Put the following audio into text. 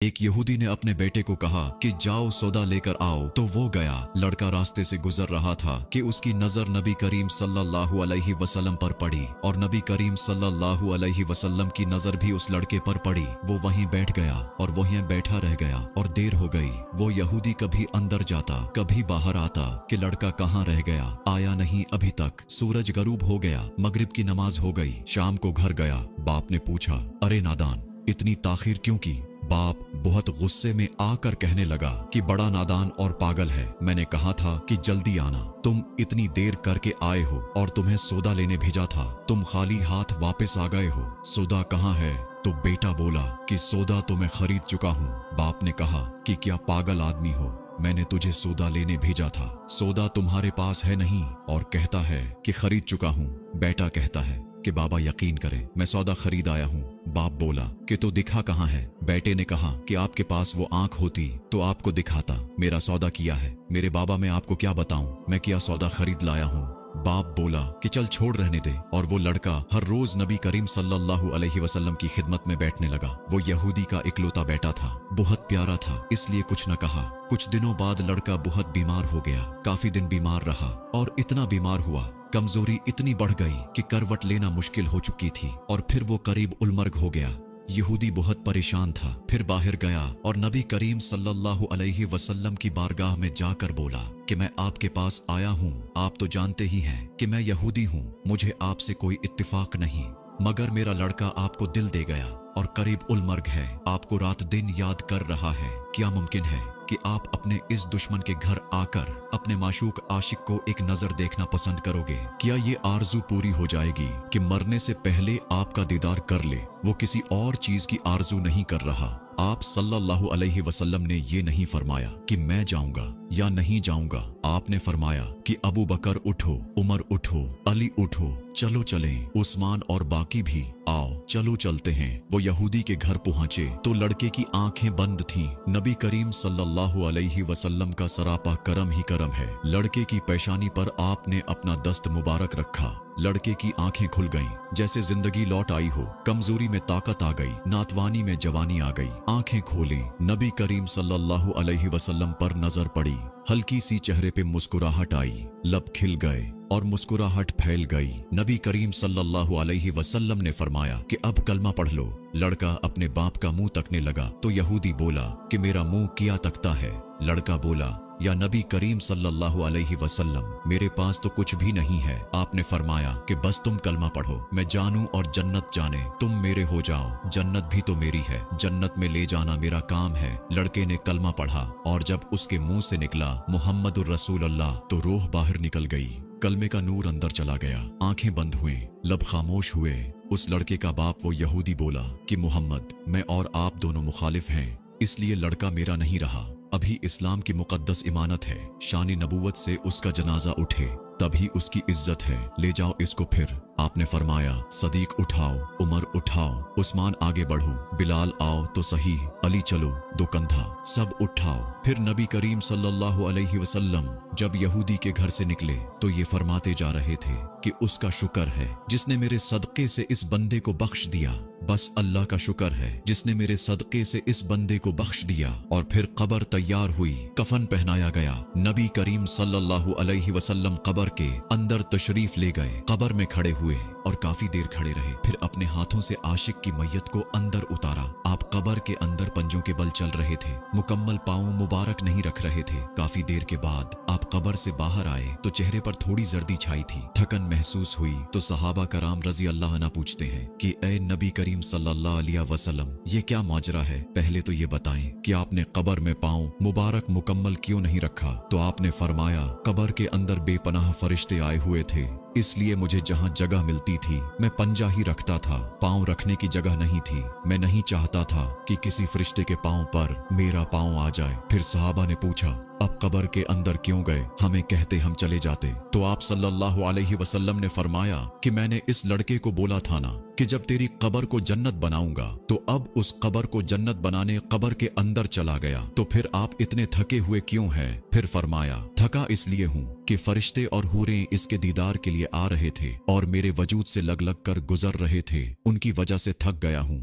एक यहूदी ने अपने बेटे को कहा कि जाओ सौदा लेकर आओ, तो वो गया। लड़का रास्ते से गुजर रहा था कि उसकी नजर नबी करीम सल्लल्लाहु अलैहि वसल्लम पर पड़ी और नबी करीम सल्लल्लाहु अलैहि वसल्लम की नजर भी उस लड़के पर पड़ी। वो वहीं बैठ गया और वहीं बैठा रह गया और देर हो गई। वो यहूदी कभी अंदर जाता कभी बाहर आता कि लड़का कहाँ रह गया, आया नहीं अभी तक। सूरज गरूब हो गया, मगरिब की नमाज हो गई, शाम को घर गया। बाप ने पूछा, अरे नादान, इतनी ताखीर क्यों की? बाप बहुत गुस्से में आकर कहने लगा कि बड़ा नादान और पागल है। मैंने कहा था कि जल्दी आना, तुम इतनी देर करके आए हो और तुम्हें सौदा लेने भेजा था, तुम खाली हाथ वापस आ गए हो। सौदा कहाँ है? तो बेटा बोला कि सौदा तो मैं खरीद चुका हूँ। बाप ने कहा कि क्या पागल आदमी हो, मैंने तुझे सौदा लेने भेजा था, सौदा तुम्हारे पास है नहीं और कहता है कि खरीद चुका हूँ। बेटा कहता है कि बाबा यकीन करें, मैं सौदा खरीद आया हूँ। बाप बोला कि तो दिखा कहाँ है? बेटे ने कहा कि आपके पास वो आंख होती तो आपको दिखाता, मेरा सौदा किया है। मेरे बाबा, मैं आपको क्या बताऊं, मैं क्या सौदा खरीद लाया हूँ। बाप बोला कि चल छोड़ रहने दे। और वो लड़का हर रोज नबी करीम सल्लल्लाहु अलैहि वसल्लम की खिदमत में बैठने लगा। वो यहूदी का इकलौता बेटा था, बहुत प्यारा था, इसलिए कुछ न कहा। कुछ दिनों बाद लड़का बहुत बीमार हो गया, काफी दिन बीमार रहा और इतना बीमार हुआ, कमजोरी इतनी बढ़ गई कि करवट लेना मुश्किल हो चुकी थी और फिर वो करीब उलमर्ग हो गया। यहूदी बहुत परेशान था, फिर बाहर गया और नबी करीम सल्लल्लाहु अलैहि वसल्लम की बारगाह में जाकर बोला कि मैं आपके पास आया हूँ, आप तो जानते ही हैं कि मैं यहूदी हूँ, मुझे आपसे कोई इत्तिफाक नहीं, मगर मेरा लड़का आपको दिल दे गया और करीब उलमर्ग है, आपको रात दिन याद कर रहा है। क्या मुमकिन है कि आप अपने इस दुश्मन के घर आकर अपने माशूक आशिक को एक नजर देखना पसंद करोगे? क्या ये आरजू पूरी हो जाएगी कि मरने से पहले आपका दीदार कर ले? वो किसी और चीज की आरजू नहीं कर रहा। आप सल्लल्लाहु अलैहि वसल्लम ने ये नहीं फरमाया कि मैं जाऊंगा या नहीं जाऊंगा, आपने फरमाया कि अबू बकर उठो, उमर उठो, अली उठो, चलो चलें, उस्मान और बाकी भी आओ, चलो चलते हैं। वो यहूदी के घर पहुंचे तो लड़के की आंखें बंद थीं। नबी करीम सल्लल्लाहु अलैहि वसल्लम का सरापा करम ही करम है। लड़के की पेशानी पर आपने अपना दस्त मुबारक रखा, लड़के की आंखें खुल गईं, जैसे जिंदगी लौट आई हो। कमजोरी में ताकत आ गई, नातवानी में जवानी आ गई। आंखें खोलें, नबी करीम सल्लल्लाहु अलैहि वसल्लम पर नजर पड़ी, हल्की सी चेहरे पे मुस्कुराहट आई, लब खिल गए और मुस्कुराहट फैल गई। नबी करीम सल्लल्लाहु अलैहि वसल्लम ने फरमाया कि अब कलमा पढ़ लो। लड़का अपने बाप का मुंह तकने लगा तो यहूदी बोला कि मेरा मुंह किया तकता है? लड़का बोला, या नबी करीम सल्लल्लाहु अलैहि वसल्लम, मेरे पास तो कुछ भी नहीं है। आपने फरमाया कि बस तुम कलमा पढ़ो, मैं जानूं और जन्नत जाने, तुम मेरे हो जाओ, जन्नत भी तो मेरी है, जन्नत में ले जाना मेरा काम है। लड़के ने कलमा पढ़ा और जब उसके मुंह से निकला मुहम्मदुर रसूलुल्लाह तो रूह बाहर निकल गई, कलमे का नूर अंदर चला गया, आंखें बंद हुए, लब खामोश हुए। उस लड़के का बाप वो यहूदी बोला कि मोहम्मद, मैं और आप दोनों मुखालिफ हैं, इसलिए लड़का मेरा नहीं रहा। अभी इस्लाम की मुकद्दस इमानत है, शानी नबूवत से उसका जनाजा उठे तभी उसकी इज्जत है, ले जाओ इसको। फिर आपने फरमाया, सदीक उठाओ, उमर उठाओ, उस्मान आगे बढ़ो, बिलाल आओ तो सही, अली चलो, दो कंधा, सब उठाओ। फिर नबी करीम सल्लल्लाहु अलैहि वसल्लम जब यहूदी के घर से निकले तो ये फरमाते जा रहे थे कि उसका शुक्र है जिसने मेरे सदके से इस बंदे को बख्श दिया, बस अल्लाह का शुक्र है जिसने मेरे सदके से इस बंदे को बख्श दिया। और फिर कब्र तैयार हुई, कफन पहनाया गया। नबी करीम सल्लल्लाहु अलैहि वसल्लम कब्र के अंदर तशरीफ ले गए, कब्र में खड़े हुए और काफी देर खड़े रहे। फिर अपने हाथों से आशिक की मैयत को अंदर उतारा। आप कब्र के अंदर पंजों के बल चल रहे थे, मुकम्मल पांव मुबारक नहीं रख रहे थे। काफी देर के बाद आप कब्र से बाहर आए तो चेहरे पर थोड़ी जर्दी छाई थी, थकन महसूस हुई। तो सहाबा कराम रजी अल्लाह अन्हु पूछते हैं कि ए नबी करीम सल्लल्लाहु अलैहि वसल्लम, ये क्या माजरा है? पहले तो ये बताएं कि आपने कब्र में पांव मुबारक मुकम्मल क्यों नहीं रखा? तो आपने फरमाया, कब्र के अंदर बेपनाह फरिश्ते आए हुए थे, इसलिए मुझे जहाँ जगह मिलती थी मैं पंजा ही रखता था, पांव रखने की जगह नहीं थी। मैं नहीं चाहता था कि किसी फरिश्ते के पांव पर मेरा पांव आ जाए। फिर सहाबा ने पूछा, अब कब्र के अंदर क्यों गए? हमें कहते हम चले जाते। तो आप सल्लल्लाहु अलैहि वसल्लम ने फरमाया कि मैंने इस लड़के को बोला था ना कि जब तेरी कब्र को जन्नत बनाऊंगा, तो अब उस कब्र को जन्नत बनाने कब्र के अंदर चला गया। तो फिर आप इतने थके हुए क्यों हैं? फिर फरमाया, थका इसलिए हूँ कि फरिश्ते और हूरें इसके दीदार के लिए आ रहे थे और मेरे वजूद से लग लग कर गुजर रहे थे, उनकी वजह से थक गया हूँ।